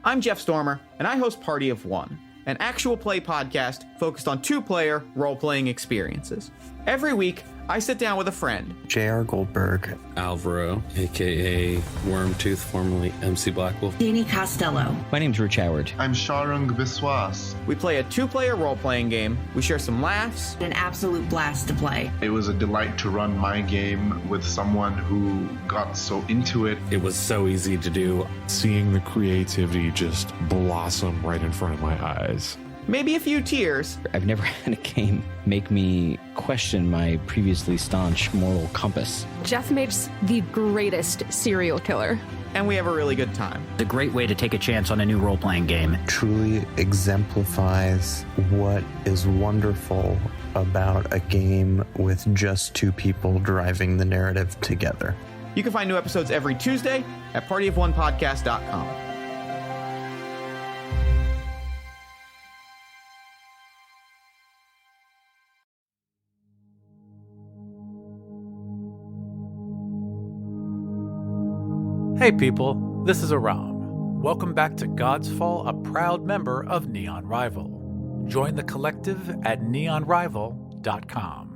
I'm Jeff Stormer, and I host Party of One, an actual play podcast focused on two-player role-playing experiences. Every week, I sit down with a friend. J.R. Goldberg. Alvaro, a.k.a. Wormtooth, formerly MC Blackwolf. Danny Costello. My name's Rich Howard. I'm Sharung Biswas. We play a two-player role-playing game. We share some laughs. An absolute blast to play. It was a delight to run my game with someone who got so into it. It was so easy to do. Seeing the creativity just blossom right in front of my eyes. Maybe a few tears. I've never had a game make me question my previously staunch moral compass. Jeff makes the greatest serial killer. And we have a really good time. It's a great way to take a chance on a new role-playing game. Truly exemplifies what is wonderful about a game with just two people driving the narrative together. You can find new episodes every Tuesday at partyofonepodcast.com. Hey people, this is Aram. Welcome back to Godsfall, a proud member of Neon Rival. Join the collective at neonrival.com.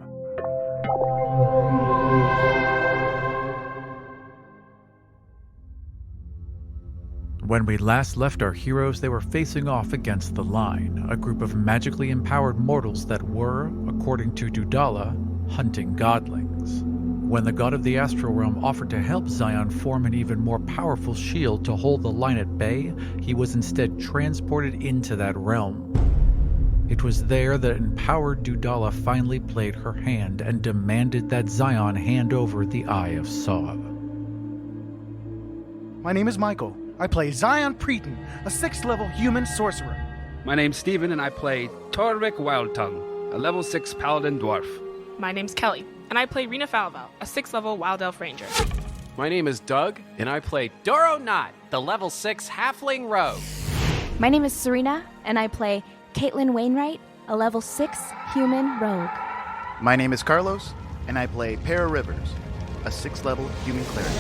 When we last left our heroes, they were facing off against the Line, a group of magically empowered mortals that were, according to Dudala, hunting godlings. When the god of the Astral Realm offered to help Xion form an even more powerful shield to hold the Line at bay, he was instead transported into that realm. It was there that empowered Dudala finally played her hand and demanded that Xion hand over the Eye of Saw. My name is Michael. I play Xion Praeten, a 6th level human sorcerer. My name's Steven and I play Torrvic Wildtongue, a level 6 paladin dwarf. My name's Kelly, and I play Rina Falaval, a 6th level Wild Elf Ranger. My name is Doug, and I play Dorro Knott, the level 6 halfling rogue. My name is Serena, and I play Caitlin Wainwright, a level 6 human rogue. My name is Carlos, and I play Para Rivers, a 6th level human cleric.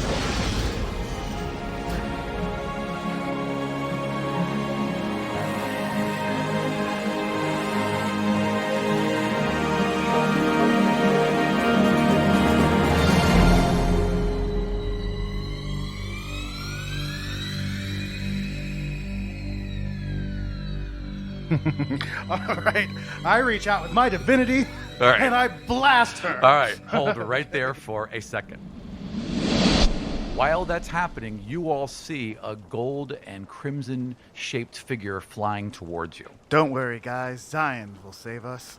All right, I reach out with my divinity, and I blast her. All right, hold right there for a second. While that's happening, you all see a gold and crimson-shaped figure flying towards you. Don't worry, guys. Xion will save us.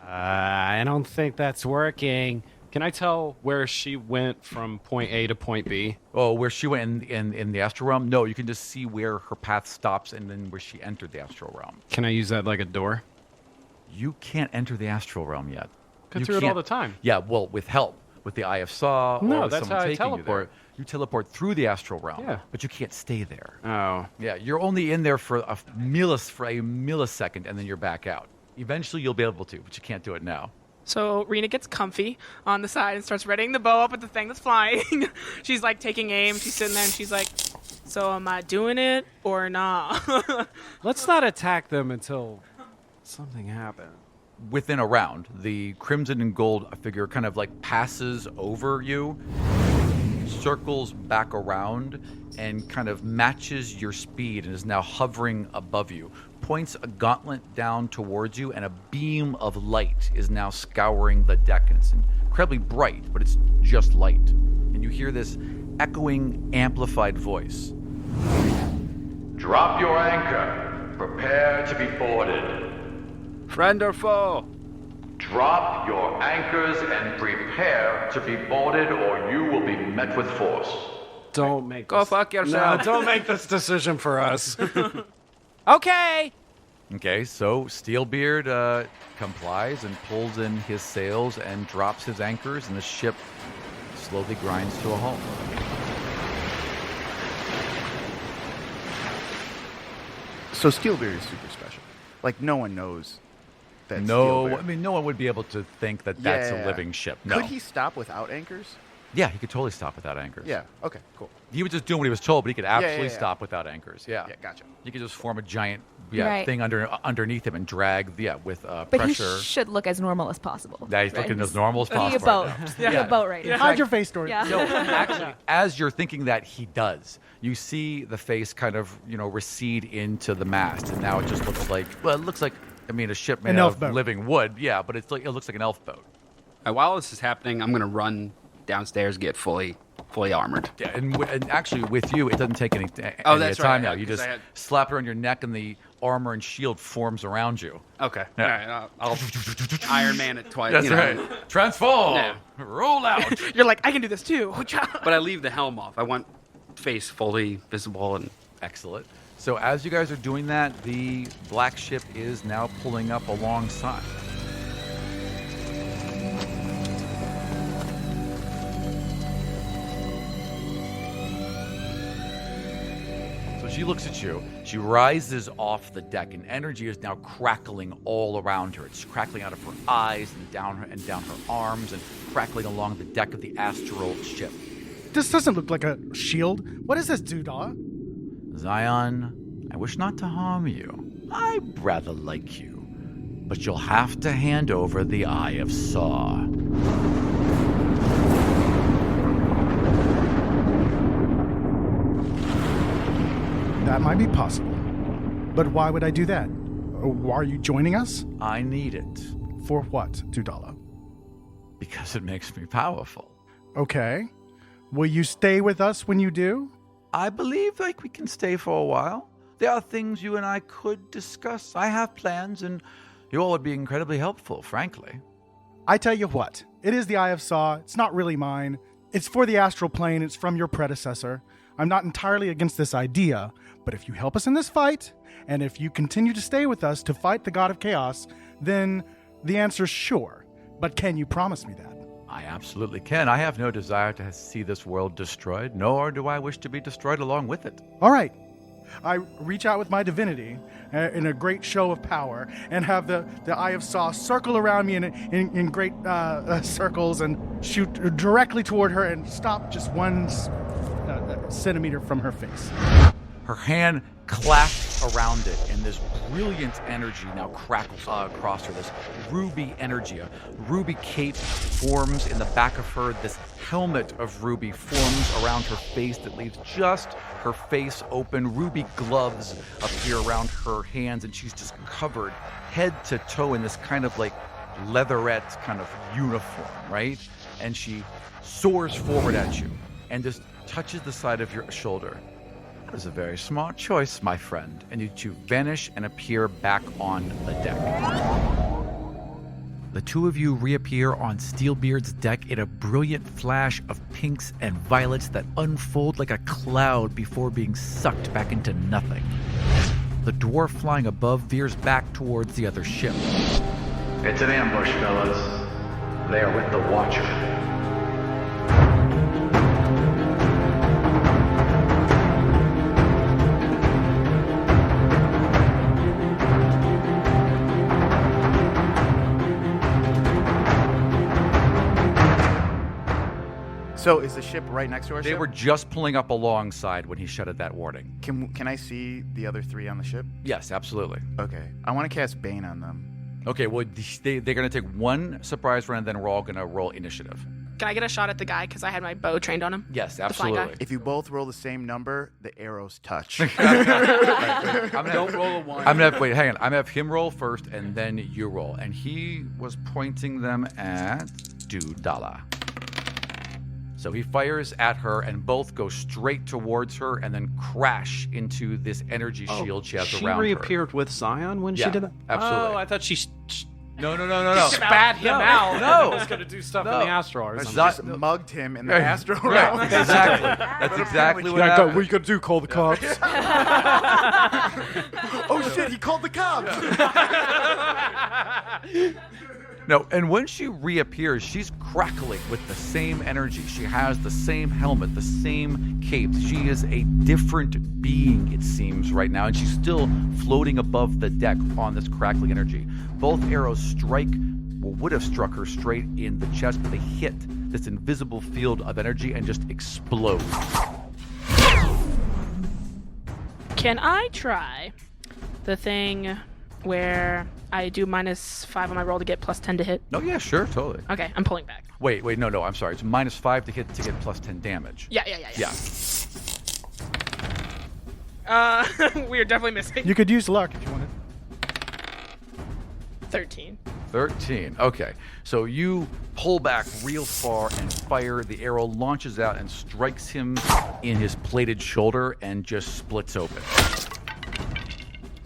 I don't think that's working. Can I tell where she went from point A to point B? Oh, where she went in the Astral Realm? No, you can just see where her path stops and then where she entered the Astral Realm. Can I use that like a door? You can't enter the Astral Realm yet. Go through it all the time. Yeah, well, with help. With the Eye of Saw, no, or that's someone how I taking teleport. You teleport through the Astral Realm, yeah, but you can't stay there. Oh. Yeah, you're only in there for a millisecond, and then you're back out. Eventually, you'll be able to, but you can't do it now. So Rina gets comfy on the side and starts readying the bow up at the thing that's flying. She's like taking aim. She's sitting there and she's like, so am I doing it or not? Let's not attack them until something happens. Within a round, the crimson and gold figure kind of like passes over you, circles back around, and kind of matches your speed and is now hovering above you. Points a gauntlet down towards you, and a beam of light is now scouring the deck. And it's incredibly bright, but it's just light. And you hear this echoing, amplified voice. Drop your anchor. Prepare to be boarded. Friend or foe? Drop your anchors and prepare to be boarded, or you will be met with force. Don't make Go fuck yourself. No, don't make this decision for us. Okay. Okay, so Steelbeard complies and pulls in his sails and drops his anchors, and the ship slowly grinds to a halt. So Steelbeard is super special. Like, no one knows that No, Steelbeard. I mean, no one would be able to think that that's a living ship. No. Could he stop without anchors? Yeah, he could totally stop without anchors. Yeah. Okay. Cool. He was just doing what he was told, but he could absolutely yeah. stop without anchors. Yeah. Yeah. Gotcha. You could just form a giant Right. thing underneath him and drag with But pressure. he should look as normal as possible. Yeah, he's looking as normal as Be a possible. boat. Right Be a boat right now. Hide your face, Dorro. Yeah. No, actually, as you're thinking that, he does. You see the face kind of, recede into the mast, and now it just looks like, a ship made out of living wood. Yeah, but it looks like an elf boat. While this is happening, I'm going to run downstairs, get fully armored. Yeah, and actually with you, it doesn't take any that's time right, now. yeah, You 'cause just I had- slap it on your neck, and the armor and shield forms around you. Okay. Yeah. All right. I'll Iron Man it twice. That's right. Transform. Yeah. Roll out. You're like, I can do this too. But I leave the helm off. I want face fully visible and excellent. So as you guys are doing that, the black ship is now pulling up alongside. So she looks at you. She rises off the deck, and energy is now crackling all around her. It's crackling out of her eyes and down her arms, and crackling along the deck of the astral ship. This doesn't look like a shield. What is this, Dudala? Xion, I wish not to harm you. I rather like you, but you'll have to hand over the Eye of Saw. That might be possible. But why would I do that? Are you joining us? I need it. For what, Dudala? Because it makes me powerful. Okay. Will you stay with us when you do? I believe we can stay for a while. There are things you and I could discuss. I have plans, and you all would be incredibly helpful, frankly. I tell you what, it is the Eye of Saw. It's not really mine. It's for the astral plane. It's from your predecessor. I'm not entirely against this idea, but if you help us in this fight, and if you continue to stay with us to fight the God of Chaos, then the answer's sure. But can you promise me that? I absolutely can. I have no desire to see this world destroyed, nor do I wish to be destroyed along with it. All right. I reach out with my divinity in a great show of power and have the Eye of Saw circle around me in great circles and shoot directly toward her and stop just 1 centimeter from her face. Her hand clasps around it, and this brilliant energy now crackles across her. This ruby energy, a ruby cape forms in the back of her. This helmet of ruby forms around her face that leaves just her face open. Ruby gloves appear around her hands, and she's just covered head to toe in this kind of leatherette kind of uniform, right? And she soars forward at you and just touches the side of your shoulder. That is a very smart choice, my friend. And you two vanish and appear back on the deck. The two of you reappear on Steelbeard's deck in a brilliant flash of pinks and violets that unfold like a cloud before being sucked back into nothing. The dwarf flying above veers back towards the other ship. It's an ambush, fellas. They are with the Watcher. So is the ship right next to our ship? They were just pulling up alongside when he shouted that warning. Can I see the other 3 on the ship? Yes, absolutely. Okay. I want to cast Bane on them. Okay, well, they're going to take 1 surprise run, and then we're all going to roll initiative. Can I get a shot at the guy because I had my bow trained on him? Yes, The flying absolutely. guy? If you both roll the same number, the arrows touch. Don't roll a 1. I'm gonna hang on. I'm gonna have him roll first, and then you roll. And he was pointing them at Dudala. So he fires at her, and both go straight towards her, and then crash into this energy shield she has around her. She reappeared with Xion when she did that? Absolutely. Oh, I thought she... No. Spat him out. No. I was going to do stuff in the astral or something. Just mugged him in the astral realm. Right, exactly. That's exactly what happened. What are you going to do, call the cops? Oh shit, he called the cops! No, and when she reappears, she's crackling with the same energy. She has the same helmet, the same cape. She is a different being, it seems, right now, and she's still floating above the deck on this crackling energy. Both arrows would have struck her straight in the chest, but they hit this invisible field of energy and just explode. Can I try the thing where I do -5 on my roll to get +10 to hit? Oh, yeah, sure, totally. Okay, I'm pulling back. Wait, no, I'm sorry. It's -5 to hit to get +10 damage. Yeah. We are definitely missing. You could use luck if you wanted. 13. 13. Okay. So you pull back real far and fire. The arrow launches out and strikes him in his plated shoulder and just splits open.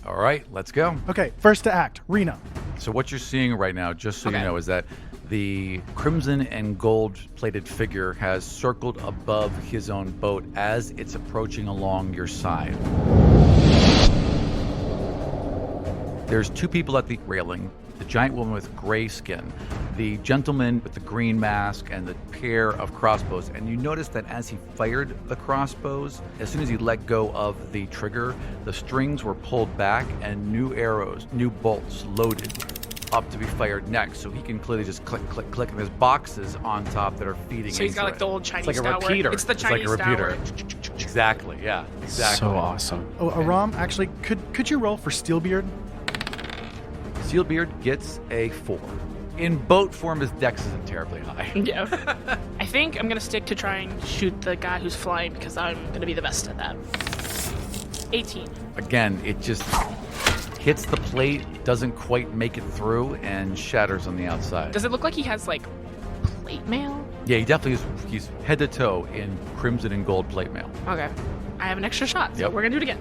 All right, let's go. Okay, first to act, Rina. So what you're seeing right now, just so you know, is that the crimson and gold plated figure has circled above his own boat as it's approaching along your side. There's two people at the railing, the giant woman with gray skin, the gentleman with the green mask, and the pair of crossbows. And you notice that as he fired the crossbows, as soon as he let go of the trigger, the strings were pulled back and new arrows, new bolts loaded up to be fired next. So he can clearly just click, click, click, and there's boxes on top that are feeding So he's got into like the old Chinese It's like a style repeater. work. It's the Chinese like a repeater. style work. Exactly, yeah. Exactly. So awesome. Oh, Aram, actually, could you roll for Steelbeard? Steelbeard gets a 4. In boat form, his dex isn't terribly high. Yeah. I think I'm going to stick to try and shoot the guy who's flying because I'm going to be the best at that. 18. Again, it just hits the plate, doesn't quite make it through, and shatters on the outside. Does it look like he has like plate mail? Yeah, he definitely is. He's head to toe in crimson and gold plate mail. Okay. I have an extra shot, so Yep. we're going to do it again.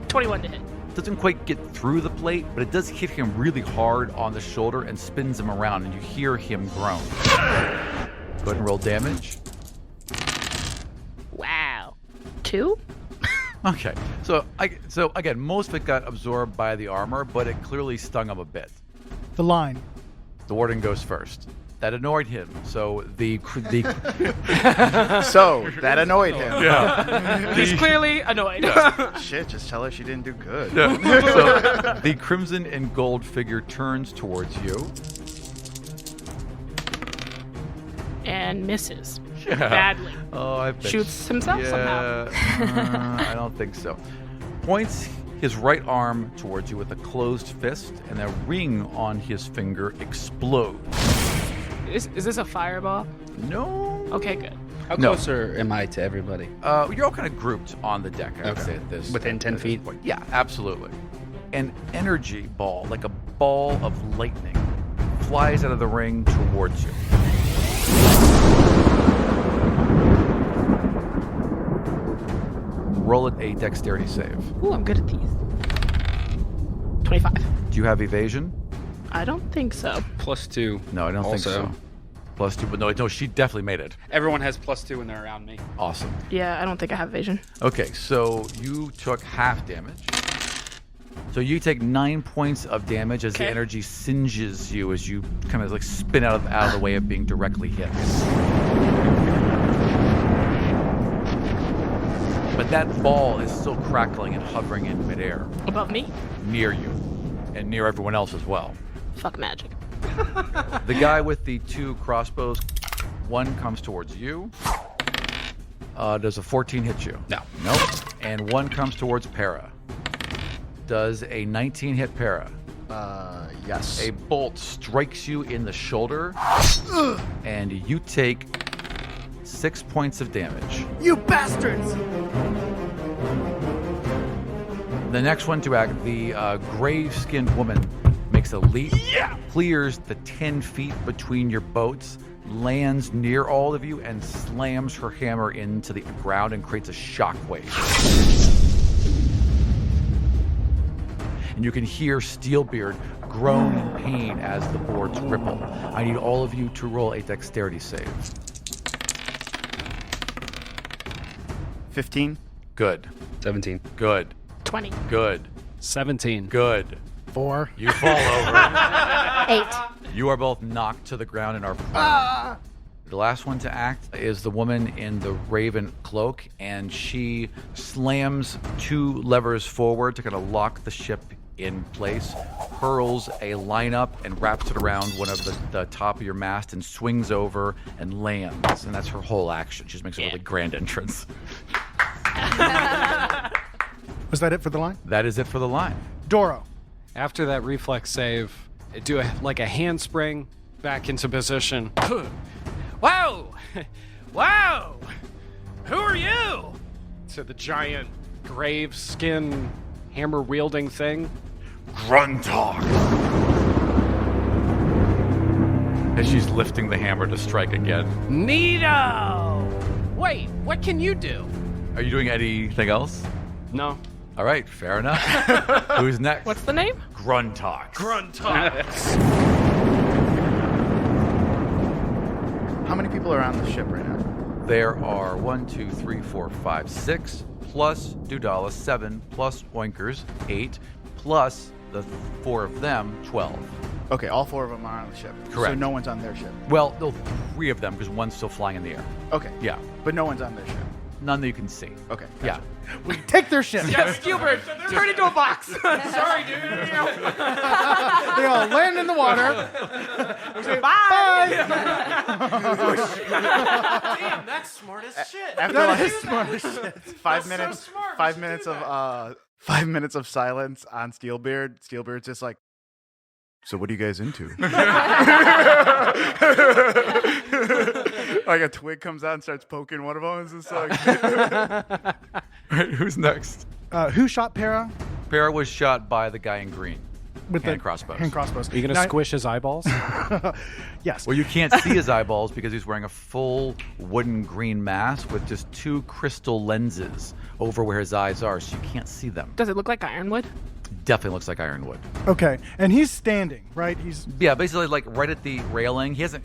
21 to hit. Doesn't quite get through the plate, but it does hit him really hard on the shoulder and spins him around, and you hear him groan. Go ahead and roll damage. Wow. 2? Okay, so again, most of it got absorbed by the armor, but it clearly stung him a bit. The line. The warden goes first. That annoyed him, so So, that annoyed him. Yeah. He's clearly annoyed. Shit, just tell her she didn't do good. Yeah. So the crimson and gold figure turns towards you. And misses. Yeah. Badly. Oh, I bet. Shoots himself somehow. I don't think so. Points his right arm towards you with a closed fist, and a ring on his finger explodes. Is this a fireball? No. Okay, good. How closer am I to everybody? You're all kind of grouped on the deck, I would say, at this. Within 10 feet? Point. Yeah, absolutely. An energy ball, like a ball of lightning, flies out of the ring towards you. Roll it a dexterity save. Ooh, I'm good at these. 25. Do you have evasion? I don't think so. +2. No, I don't think so. +2, but no, she definitely made it. Everyone has +2 when they're around me. Awesome. Yeah, I don't think I have evasion. Okay, so you took half damage. So you take 9 points of damage as the energy singes you as you kind of like spin out of the way of being directly hit. But that ball is still crackling and hovering in midair. Above me? Near you. And near everyone else as well. Fuck magic. The guy with the 2 crossbows, one comes towards you. Does a 14 hit you? No. Nope. And one comes towards Para. Does a 19 hit Para? Yes. A bolt strikes you in the shoulder, and you take 6 points of damage. You bastards! The next one to act, the gray-skinned woman makes a leap, clears the 10 feet between your boats, lands near all of you, and slams her hammer into the ground and creates a shockwave. And you can hear Steelbeard groan in pain as the boards ripple. I need all of you to roll a dexterity save. 15. Good. 17. Good. 20. Good. 17. Good. 4. You fall over. 8. You are both knocked to the ground and are prone. The last one to act is the woman in the raven cloak, and she slams 2 levers forward to kind of lock the ship in place, hurls a lineup and wraps it around one of the top of your mast and swings over and lands. And that's her whole action. She just makes a really grand entrance. Was that it for the line? That is it for the line. Dorro. After that reflex save, do a handspring back into position. Wow! Wow! Who are you? To the giant grave skin hammer wielding thing. Gruntalk! As she's lifting the hammer to strike again. Neato! Wait, what can you do? Are you doing anything else? No. All right, fair enough. Who's next? What's the name? Gruntalk. How many people are on the ship right now? There are 1, 2, 3, 4, 5, 6, plus Dudala, 7, plus Oinkers, 8, plus the 4 of them, 12. Okay, all 4 of them are on the ship. Correct. So no one's on their ship. Well, no, 3 of them, because one's still flying in the air. Okay. Yeah. But no one's on their ship. None that you can see. Okay. Yeah. We take their ship. Yeah, Steelbird, turn into a box. Sorry, dude. They all land in the water. Bye. Damn, that's smart as shit. That is smart as shit. 5 minutes. So smart. 5 minutes of 5 minutes of silence on Steelbeard. Steelbeard's just like, so what are you guys into? Like a twig comes out and starts poking one of them. It's just like, All right, who's next? Who shot Para? Para was shot by the guy in green. With hand the crossbows. Hand crossbows. Are you going to squish his eyeballs? Yes. Well, you can't see his eyeballs because he's wearing a full wooden green mask with just 2 crystal lenses over where his eyes are, so you can't see them. Does it look like ironwood? Definitely looks like ironwood. Okay, and he's standing, right? Yeah, basically like right at the railing. He hasn't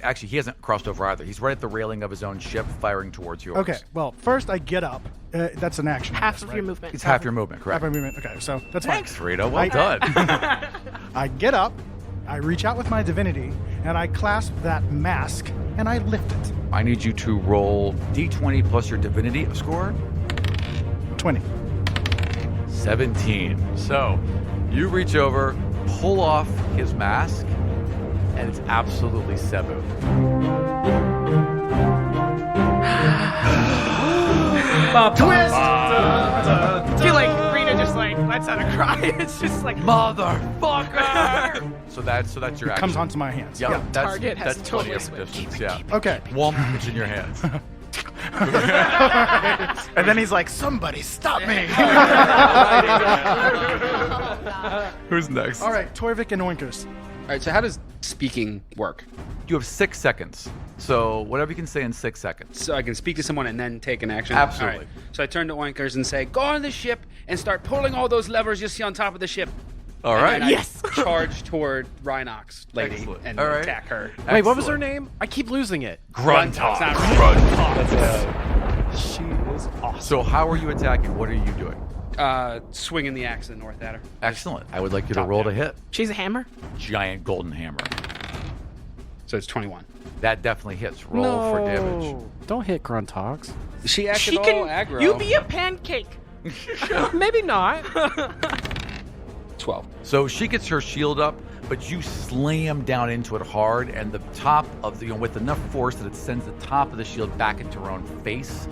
crossed over either. He's right at the railing of his own ship, firing towards yours. Okay, well, first I get up. That's an action. Half of your movement. It's half your movement, correct? Half my movement. Okay, so that's Thanks, fine. Rita. Well done. I get up, I reach out with my divinity, and I clasp that mask, and I lift it. I need you to roll d20 plus your divinity score. 20. 17. So you reach over, pull off his mask, and it's absolutely Cebu. Twist! I feel like Rina just like lets out a cry. It's just like motherfucker. so that's your action. Comes onto my hands. Yeah, that's, Target has that's totally plenty of distance. Yeah. Okay. Womp, it's in your hands. and then he's like, somebody stop me. Who's next? All right, Torrvic and Oinkers. All right, so how does speaking work? You have 6 seconds. So whatever you can say in 6 seconds. So I can speak to someone and then take an action? Absolutely. All right. So I turn to Oinkers and say, go on the ship and start pulling all those levers you see on top of the ship. All right. And then I charge toward Rhinox lady Excellent. and All right. attack her. Wait, what was her name? I keep losing it. Gruntalk. She is awesome. So how are you attacking? What are you doing? Swinging the axe in north at her. Excellent. I would like you to roll to hit. She's a hammer. Giant golden hammer. So it's 21. That definitely hits. Roll for damage. Don't hit Gruntalks. She acted She all can. aggro. You be a pancake. Maybe not. 12. So she gets her shield up, but you slam down into it hard, and the top of the, with enough force that it sends the top of the shield back into her own face.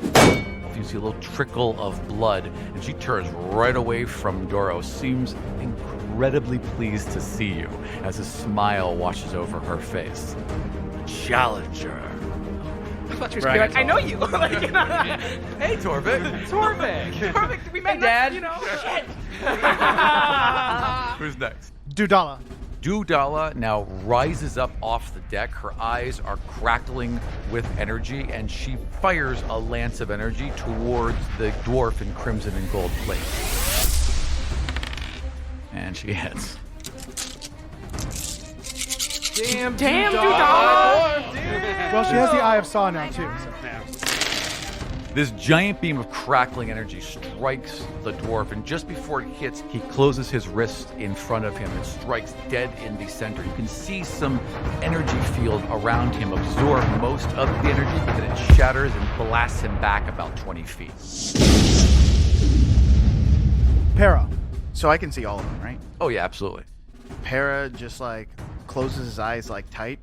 You see a little trickle of blood, and she turns right away from Dorro, seems incredibly pleased to see you as a smile washes over her face. Challenger. I thought you were like, I know you. Hey, Torrvic. Torrvic, we met, Dad. You know. Shit. Who's next? Dudala. Dudala now rises up off the deck. Her eyes are crackling with energy, and she fires a lance of energy towards the dwarf in crimson and gold plate. And she hits. Damn, Dudala. Well, she has the Eye of Saw now, too. So. This giant beam of crackling energy strikes the dwarf, and just before it hits, he closes his wrist in front of him and strikes dead in the center. You can see some energy field around him absorb most of the energy, but then it shatters and blasts him back about 20 feet. Para. So I can see all of them, right? Oh yeah, absolutely. Para just like closes his eyes like tight,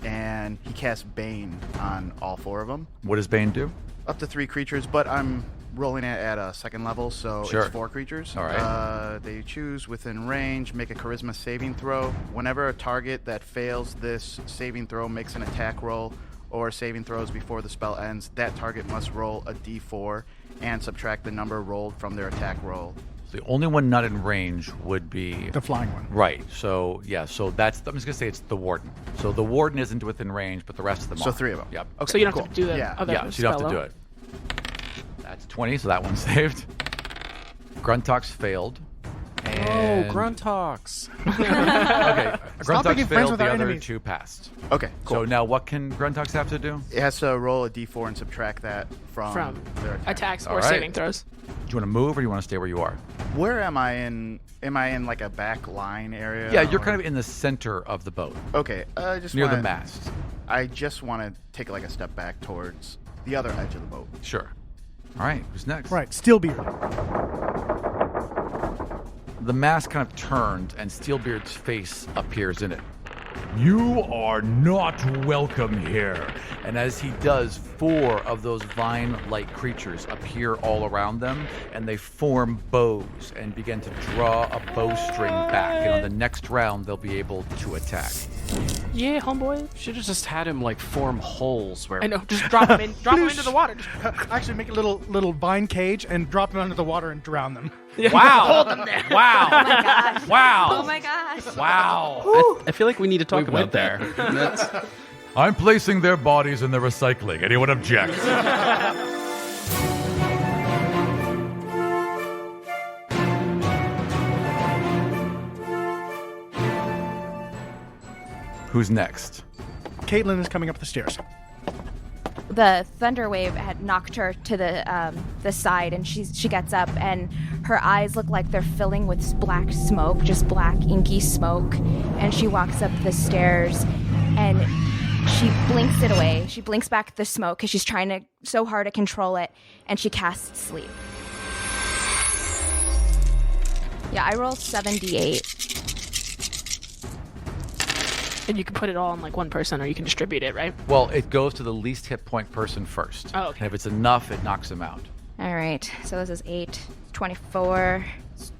and he casts Bane on all 4 of them. What does Bane do? Up to 3 creatures, but I'm rolling it at a 2nd level, so Sure. it's 4 creatures. All right. They choose within range, make a charisma saving throw. Whenever a target that fails this saving throw makes an attack roll or saving throws before the spell ends, that target must roll a d4 and subtract the number rolled from their attack roll. The only one not in range would be The flying one. Right. So yeah. So that's. I'm just gonna say it's the warden. So the warden isn't within range, but the rest of them So are. 3 of them. Yep. So you don't have to do the other Yeah. So you don't have to do it. That's 20. So that one's saved. Gruntox failed. And Gruntox. Okay. Stop making Gruntox friends failed. with The our other enemies. 2 passed. Okay, cool. So now what can Gruntox have to do? It has to roll a d4 and subtract that from their attack. attacks All or right. saving throws. Do you want to move or do you want to stay where you are? Where am I in? Am I in like a back line area? Yeah, you're or- kind of in the center of the boat. Okay, just near the wanna- mast. I just want to take like a step back towards the other edge of the boat. Sure. All right. Who's next? Right, Steelbeard. The mask kind of turned, and Steelbeard's face appears in it. You are not welcome here. And as he does, 4 of those vine-like creatures appear all around them, and they form bows and begin to draw a bowstring back. And on the next round, they'll be able to attack. Yeah, homeboy. Should have just had him like form holes where. I know. Just drop him into the water. Just Actually, make a little vine cage and drop them under the water and drown them. Wow. Hold them there. Wow. Oh my gosh. Wow. Oh my gosh. Wow. I feel like we need to talk about that. That's... I'm placing their bodies in the recycling. Anyone object? Who's next? Caitlin is coming up the stairs. The thunder wave had knocked her to the side, and she gets up, and her eyes look like they're filling with black smoke, just black inky smoke. And she walks up the stairs, and she blinks it away. She blinks back the smoke because she's trying so hard to control it, and she casts sleep. Yeah, I rolled 78. And you can put it all on like one person, or you can distribute it, right? Well, it goes to the least hit point person first. Oh, okay. And if it's enough, it knocks him out. All right, so this is 8, 24,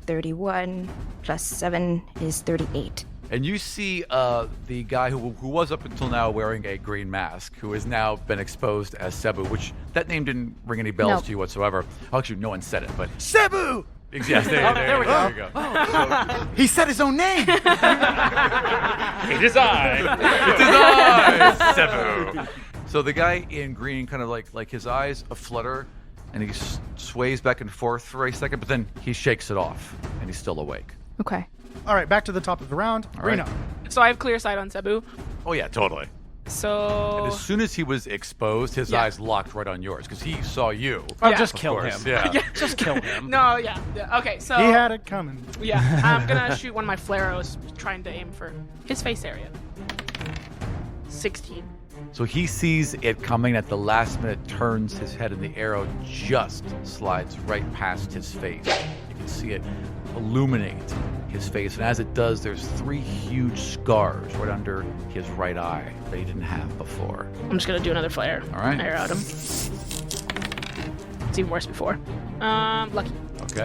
31, plus 7 is 38. And you see the guy who was up until now wearing a green mask, who has now been exposed as Cebu, which that name didn't ring any bells Nope. to you whatsoever. Actually, no one said it, but Cebu! Yes, there we go. Oh. He said his own name. It is I. It is I, Cebu. So the guy in green kind of like his eyes aflutter, and he sways back and forth for a second, but then he shakes it off, and he's still awake. Okay. All right, back to the top of the round. All right. Rina. So I have clear sight on Cebu. Oh yeah, totally. So And as soon as he was exposed, his eyes locked right on yours because he saw you. Oh, Yeah. just Of kill course, him. yeah. Just kill him. No, yeah. Okay, so He had it coming. Yeah, I'm gonna shoot one of my flare arrows, trying to aim for his face area. 16. So he sees it coming at the last minute, turns his head, and the arrow just slides right past his face. You can see it illuminate his face, and as it does, there's 3 huge scars right under his right eye that he didn't have before. I'm just gonna do another flare. All right. Arrow at him. It's even worse before. Lucky. Okay.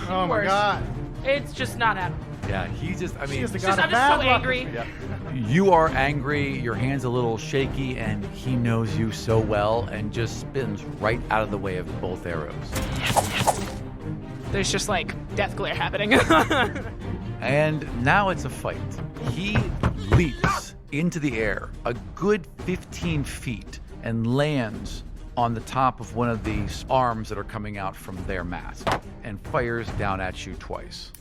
Oh my Worse. god. It's just not happening. Yeah, he just, I mean, She is the It's god just, of I'm just so bad luck. angry. Yeah. You are angry, your hand's a little shaky, and he knows you so well and just spins right out of the way of both arrows. There's just like death glare happening. And now it's a fight. He leaps into the air a good 15 feet and lands on the top of one of these arms that are coming out from their mask and fires down at you twice.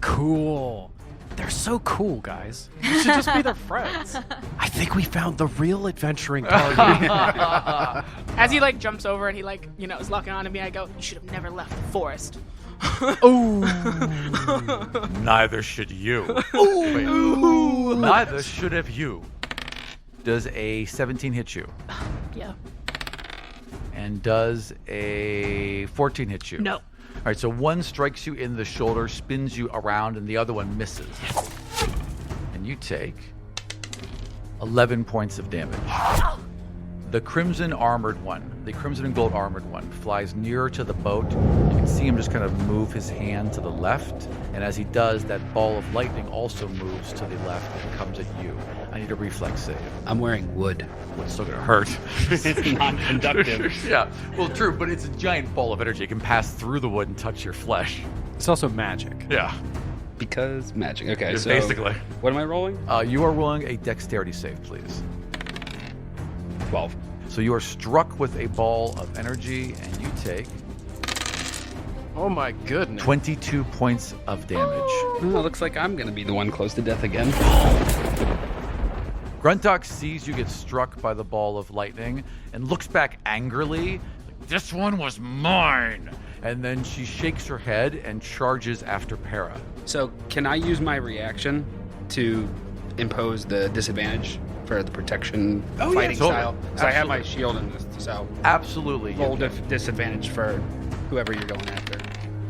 Cool. They're so cool, guys. You should just be their friends. I think we found the real adventuring party. As he like jumps over and he like, is locking on to me, I go, you should have never left the forest. Ooh. Neither should you. Ooh. Neither should have you. Does a 17 hit you? Yeah. And does a 14 hit you? No. All right, so one strikes you in the shoulder, spins you around, and the other one misses. And you take 11 points of damage. The crimson armored one, the crimson and gold armored one, flies nearer to the boat. You can see him just kind of move his hand to the left, and as he does, that ball of lightning also moves to the left and comes at you. I need a reflex save. I'm wearing wood. It's still gonna hurt. It's non-conductive. Yeah, well, true, but it's a giant ball of energy. It can pass through the wood and touch your flesh. It's also magic. Yeah. Because magic. Okay, so basically. What am I rolling? You are rolling a dexterity save, please. 12. So you are struck with a ball of energy, and you take... Oh my goodness. 22 points of damage. Oh, looks like I'm going to be the one close to death again. Gruntox sees you get struck by the ball of lightning and looks back angrily. Like, this one was mine! And then she shakes her head and charges after Para. So can I use my reaction to impose the disadvantage for the protection fighting style? Because I have my shield in this, so... Absolutely. Roll disadvantage for whoever you're going after.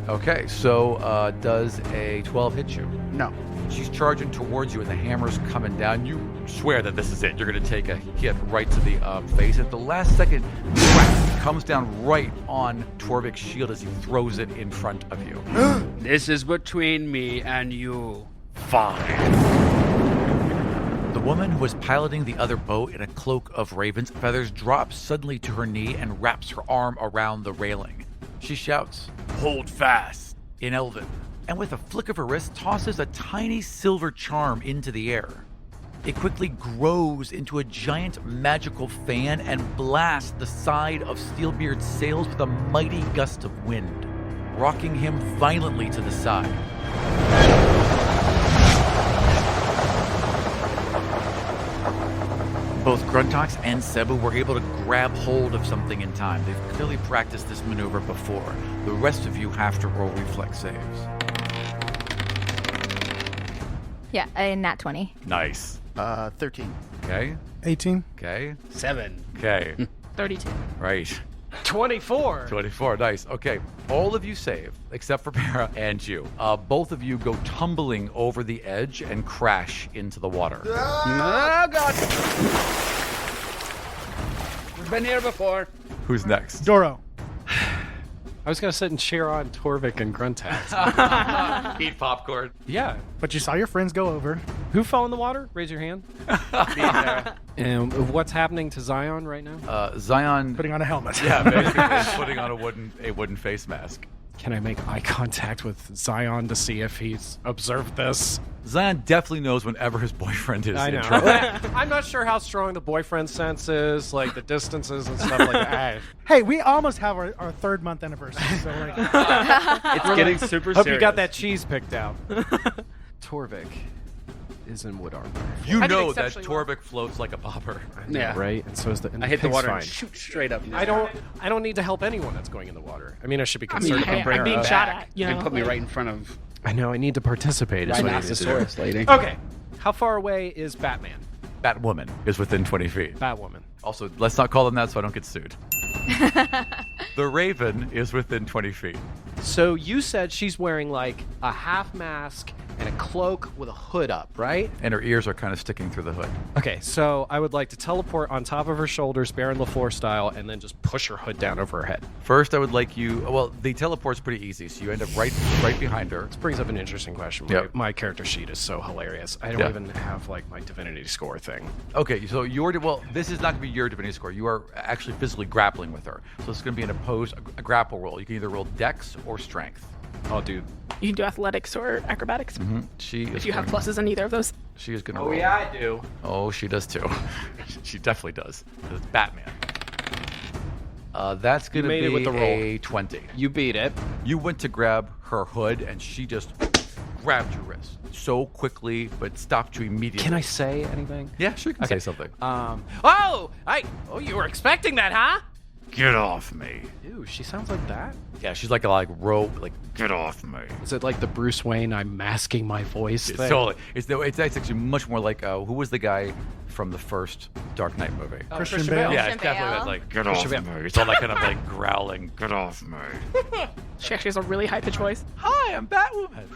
Okay, so does a 12 hit you? No. She's charging towards you and the hammer's coming down. You swear that this is it. You're going to take a hit right to the face. At the last second, comes down right on Torrvic's shield as he throws it in front of you. This is between me and you. Fine. The woman who was piloting the other boat in a cloak of raven's feathers drops suddenly to her knee and wraps her arm around the railing. She shouts, "Hold fast," in Elven, and with a flick of her wrist tosses a tiny silver charm into the air. It quickly grows into a giant magical fan and blasts the side of Steelbeard's sails with a mighty gust of wind, rocking him violently to the side. Both Gruntox and Cebu were able to grab hold of something in time. They've clearly practiced this maneuver before. The rest of you have to roll reflex saves. Yeah, in nat 20. Nice. 13. Okay. 18. Okay. 7. Okay. 32. Right. 24. 24, nice. Okay, all of you save, except for Para and you. Both of you go tumbling over the edge and crash into the water. Oh, God. We've been here before. Who's next? Dorro. I was going to sit and cheer on Torrvic and Gruntox. Eat popcorn. Yeah. But you saw your friends go over. Who fell in the water? Raise your hand. And what's happening to Xion right now? Xion... Putting on a helmet. Yeah, basically putting on a wooden face mask. Can I make eye contact with Xion to see if he's observed this? Xion definitely knows whenever his boyfriend is in know. trouble. I'm not sure how strong the boyfriend sense is, like the distances and stuff like that. Hey, we almost have our 3rd month anniversary, so like... It's getting super Hope serious. you got that cheese picked out. Torrvic is in wood armor. You know that Torrvic floats like a bobber. Yeah. Right? And so is the... I hit the water fine. and shoot straight up. I don't need to help anyone that's going in the water. I mean, I should be concerned hey, about I'm being shot at. You know, and put me right in front of... I know, I need to participate. Is what I need to do. Rhinoceros lady. Okay. How far away is Batman? Batwoman is within 20 feet. Batwoman. Also, let's not call them that so I don't get sued. The Raven is within 20 feet. So you said she's wearing like a half mask and a cloak with a hood up, right? And her ears are kind of sticking through the hood. Okay, so I would like to teleport on top of her shoulders, Baron LaFleur style, and then just push her hood down over her head. First, I would like you... Well, the teleport's pretty easy, so you end up right behind her. This brings up an interesting question. Yep. My character sheet is so hilarious. I don't even have like my divinity score thing. Okay, so this is not going to be your divinity score. You are actually physically grappling with her. So it's going to be an opposed a grapple roll. You can either roll dex or strength. I'll do... You can do athletics or acrobatics. Mm-hmm. If you have pluses in either of those. She is going to roll. Oh, yeah, I do. Oh, she does too. She definitely does. It's Batman. That's going to be with the roll. a 20. You beat it. You went to grab her hood, and she just grabbed your wrist so quickly, but stopped you immediately. Can I say anything? Yeah, sure. You can say something. You were expecting that, huh? Get off me. Ew, she sounds like that. Yeah, she's like a rope, like, get off me. Is it like the Bruce Wayne, I'm masking my voice thing? Totally. It's actually much more like, who was the guy from the first Dark Knight movie? Christian Bale. Yeah, it's definitely that, like, get off me. It's all that kind of, like, growling, get off me. She actually has a really high-pitched voice. Hi, I'm Batwoman.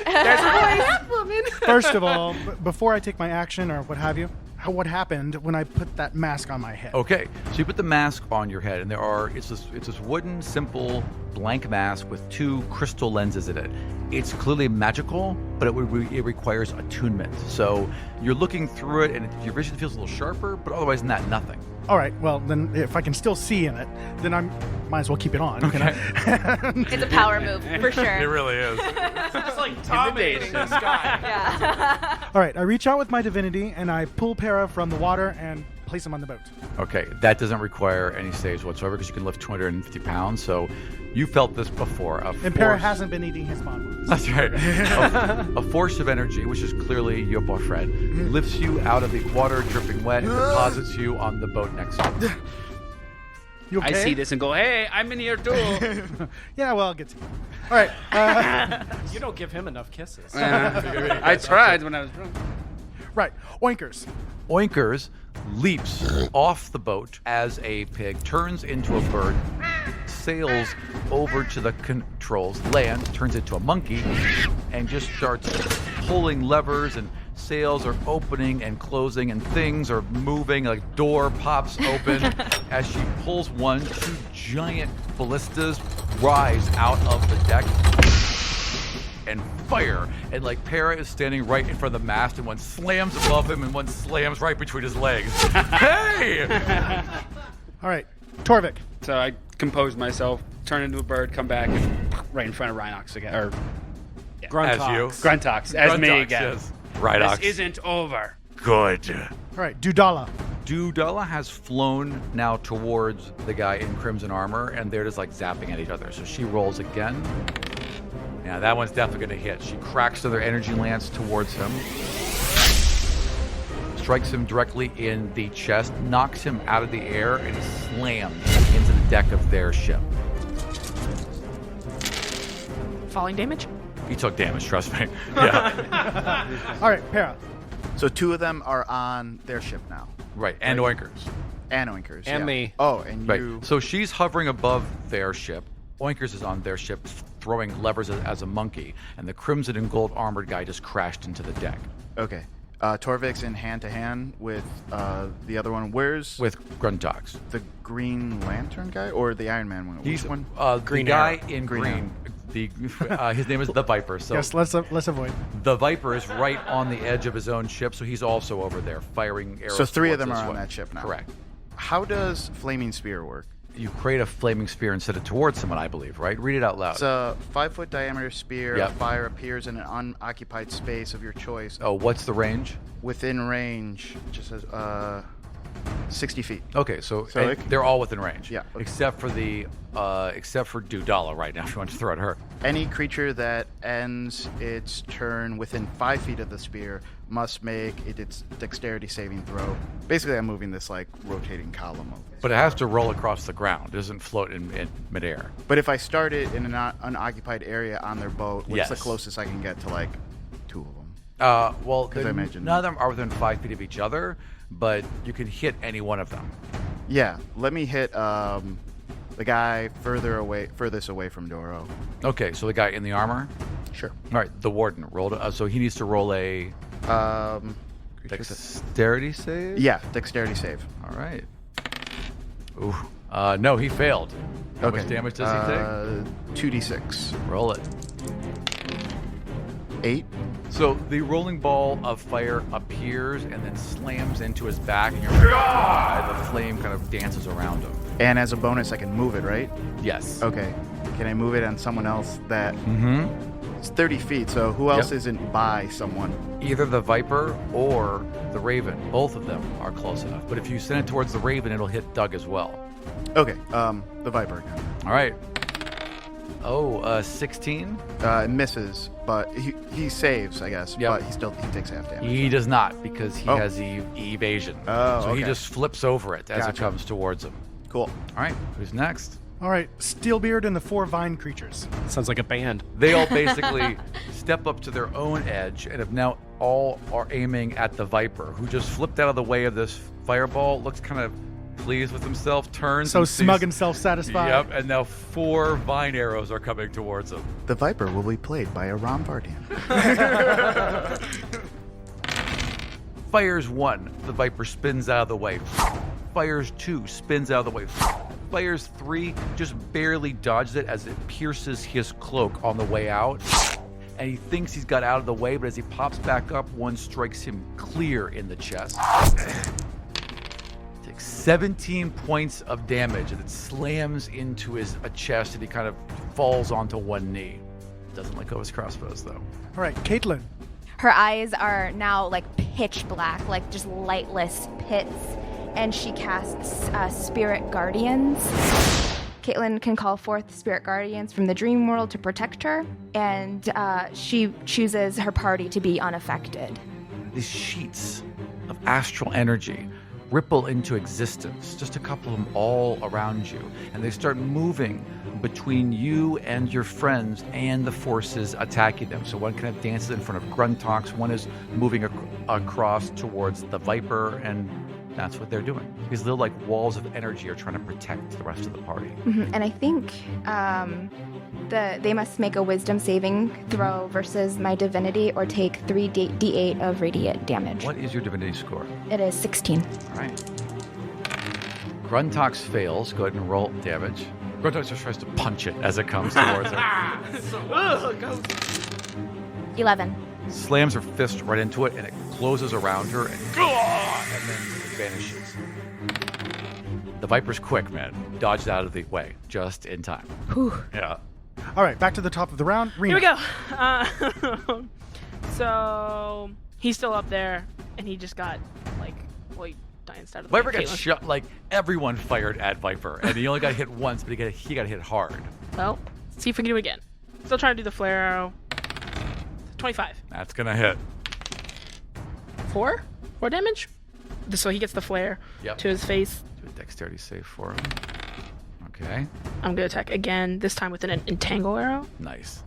There's Batwoman. First of all, before I take my action or what have you, what happened when I put that mask on my head? Okay, so you put the mask on your head, and it's this wooden, simple, blank mask with 2 crystal lenses in it. It's clearly magical, but it requires attunement. So you're looking through it, and your vision feels a little sharper, but otherwise than that, nothing. All right, well, then if I can still see in it, then I might as well keep it on. Okay. It's a power move, for sure. It really is. It's like dominating the sky. Yeah. All right, I reach out with my divinity, and I pull Para from the water and place him on the boat. Okay, that doesn't require any saves whatsoever because you can lift 250 pounds. So you felt this before. And Para hasn't been eating his mom. That's right. A force of energy, which is clearly your boyfriend, lifts you out of the water, dripping wet, and deposits you on the boat next to you. You okay? I see this and go, hey, I'm in here too. Yeah, well, I'll get to you. All right. You don't give him enough kisses. I tried when I was drunk. Right. Oinkers. Oinkers leaps off the boat as a pig, turns into a bird, sails over to the controls, lands, turns into a monkey, and just starts pulling levers, and sails are opening and closing, and things are moving. Like door pops open as she pulls one. 2 giant ballistas rise out of the deck and fire. And like Para is standing right in front of the mast, and one slams above him and one slams right between his legs. Hey! All right, Torrvic. So I compose myself, turn into a bird, come back, and right in front of Rhinox again. Or yeah. Gruntox. As me again. Yes. Rhinox. This isn't over. Good. All right, Dudala. Dudala has flown now towards the guy in crimson armor, and they're just like zapping at each other. So she rolls again. Yeah, that one's definitely going to hit. She cracks another energy lance towards him. Strikes him directly in the chest, knocks him out of the air, and slams into the deck of their ship. Falling damage? He took damage, trust me. Yeah. All right, Para. So 2 of them are on their ship now. Right, and Oinkers. And Oinkers, And yeah. me. Oh, and Right. you. So she's hovering above their ship. Oinkers is on their ship, throwing levers as a monkey, and the crimson and gold armored guy just crashed into the deck. Okay. Torvic's in hand-to-hand with the other one. Where's... With Gruntox. The Green Lantern guy? Or the Iron Man one? Which one? Green guy in green. His name is the Viper. So yes, let's avoid. The Viper is right on the edge of his own ship, so he's also over there firing arrows. So 3 of them towards are this on one. that ship now. Correct. How does Flaming Spear work? You create a flaming spear and set it towards someone, I believe, right? Read it out loud. It's a 5-foot diameter spear. Yep. Fire appears in an unoccupied space of your choice. Oh, what's the range? Within range, it just says 60 feet. Okay, so they're all within range. Yeah. Except for Dudala right now, if you want to throw at her. Any creature that ends its turn within 5 feet of the spear must make its dexterity saving throw. Basically, I'm moving this like rotating column. But it has to roll across the ground. It doesn't float in midair. But if I start it in an unoccupied area on their boat, what's the Yes. closest I can get to like 2 of them? Well, Because I imagine none of them are within 5 feet of each other, but you can hit any one of them. Yeah, let me hit the guy furthest away from Dorro. Okay, so the guy in the armor? Sure. All right, the warden rolled. So he needs to roll a dexterity save? Yeah, dexterity save. All right. Ooh. No, he failed. How much damage does he take? 2d6. Roll it. 8. So the rolling ball of fire appears and then slams into his back, and you're like, ah! The flame kind of dances around him. And as a bonus, I can move it, right? Yes. Okay. Can I move it on someone else that... Mm-hmm. It's 30 feet, so who else isn't by someone? Either the Viper or the Raven. Both of them are close enough. But if you send it towards the Raven, it'll hit Doug as well. Okay, the Viper again. All right. 16? It misses, but he saves, I guess. Yep. But he takes half damage. He does not, because he has evasion. Oh, so he just flips over it as it Gotcha. comes towards him. Cool. All right, who's next? All right, Steelbeard and the 4 vine creatures. Sounds like a band. They all basically step up to their own edge and have now all are aiming at the Viper, who just flipped out of the way of this fireball. Looks kind of pleased with himself, turns. So and smug sees- and self-satisfied. Yep, and now 4 vine arrows are coming towards him. The Viper will be played by Aram Vartian. Fires 1, the Viper spins out of the way. Fires 2, spins out of the way. Fires 3, just barely dodges it as it pierces his cloak on the way out. And he thinks he's got out of the way, but as he pops back up, one strikes him clear in the chest. Takes 17 points of damage as it slams into his chest and he kind of falls onto one knee. Doesn't let go of his crossbows, though. All right, Caitlin. Her eyes are now like pitch black, like just lightless pits, and she casts Spirit Guardians. Caitlin can call forth Spirit Guardians from the dream world to protect her, and she chooses her party to be unaffected. These sheets of astral energy ripple into existence, just a couple of them all around you, and they start moving between you and your friends and the forces attacking them. So one kind of dances in front of Gruntox, one is moving across towards the Viper, and that's what they're doing. These little like walls of energy are trying to protect the rest of the party. Mm-hmm. And I think they must make a wisdom saving throw versus my divinity or take 3d8 of radiant damage. What is your divinity score? It is 16. All right. Gruntox fails. Go ahead and roll damage. Gruntox just tries to punch it as it comes towards her. 11. Slams her fist right into it, and it closes around her, and then vanishes. The Viper's quick, man. Dodged out of the way just in time. Whew. Yeah. All right, back to the top of the round. Rina. Here we go. So he's still up there, and he just got he died instead of the Viper got shot. Like everyone fired at Viper, and he only got hit once, but he got hit hard. Well, see if we can do it again. Still trying to do the flare arrow. 25. That's gonna hit. 4 damage. So he gets the flare to his face. Do a dexterity save for him. Okay. I'm gonna attack again. This time with an entangle arrow. Nice.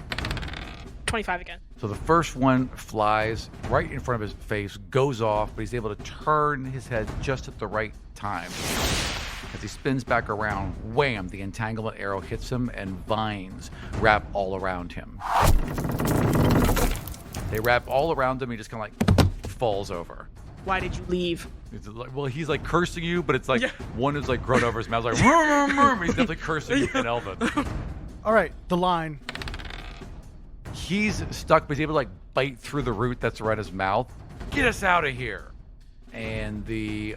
25 again. So the first one flies right in front of his face, goes off, but he's able to turn his head just at the right time. As he spins back around, wham, the entanglement arrow hits him and vines wrap all around him. They wrap all around him, he just kind of like falls over. Why did you leave? Well, he's like cursing you, but it's like one is like grown over his mouth, like, he's definitely cursing you in Elven. All right, the line. He's stuck, but he's able to like bite through the root that's around his mouth. Get us out of here. And the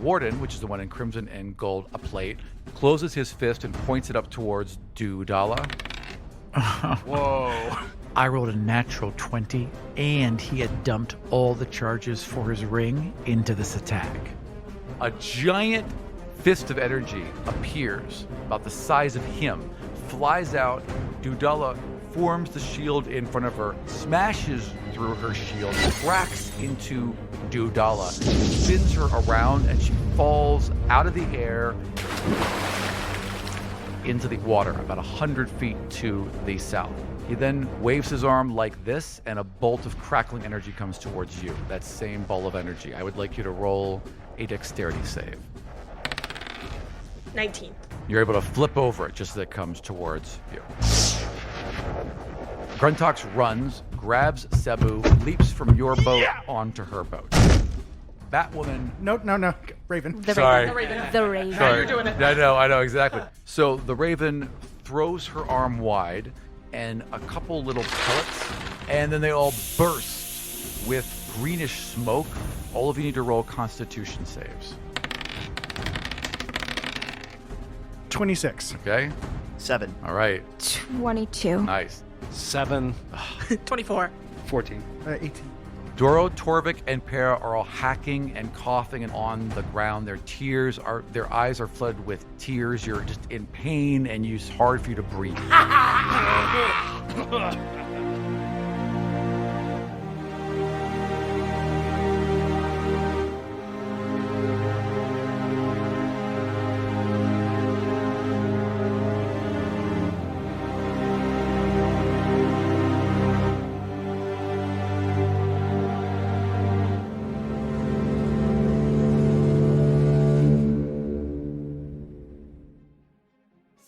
warden, which is the one in crimson and gold, a plate, closes his fist and points it up towards Dudala. Whoa. I rolled a natural 20, and he had dumped all the charges for his ring into this attack. A giant fist of energy appears, about the size of him, flies out. Dudala forms the shield in front of her, smashes through her shield, cracks into Dudala, spins her around, and she falls out of the air into the water, about 100 feet to the south. He then waves his arm like this, and a bolt of crackling energy comes towards you. That same ball of energy. I would like you to roll a dexterity save. 19. You're able to flip over it just as it comes towards you. Gruntox runs, grabs Cebu, leaps from your boat onto her boat. Batwoman. No. Raven. Sorry. The Raven. Sorry. You're doing it. I know exactly. So the Raven throws her arm wide, and a couple little pellets, and then they all burst with greenish smoke. All of you need to roll Constitution saves. 26. Okay. 7. All right. 22. Nice. 7. 24. 14. 18. Dorro, Torrvic, and Para are all hacking and coughing and on the ground. Their eyes are flooded with tears. You're just in pain, and it's hard for you to breathe.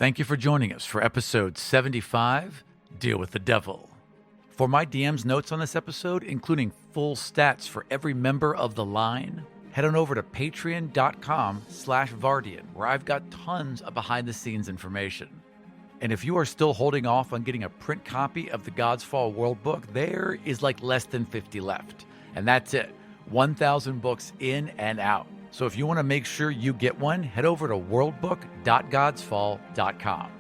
Thank you for joining us for episode 75, Deal with the Devil. For my DM's notes on this episode, including full stats for every member of the line, head on over to patreon.com/Vartian, where I've got tons of behind-the-scenes information. And if you are still holding off on getting a print copy of the Godsfall World Book, there is like less than 50 left. And that's it. 1,000 books in and out. So if you want to make sure you get one, head over to worldbook.godsfall.com.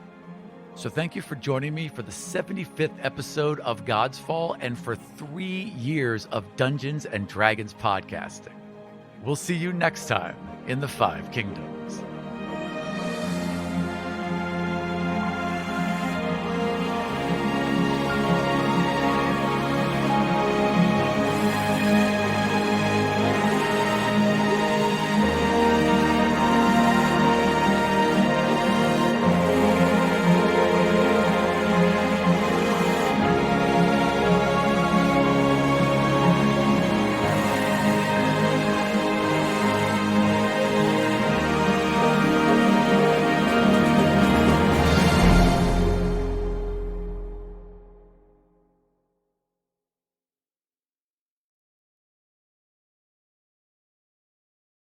So thank you for joining me for the 75th episode of Godsfall and for 3 years of Dungeons and Dragons podcasting. We'll see you next time in the Five Kingdoms.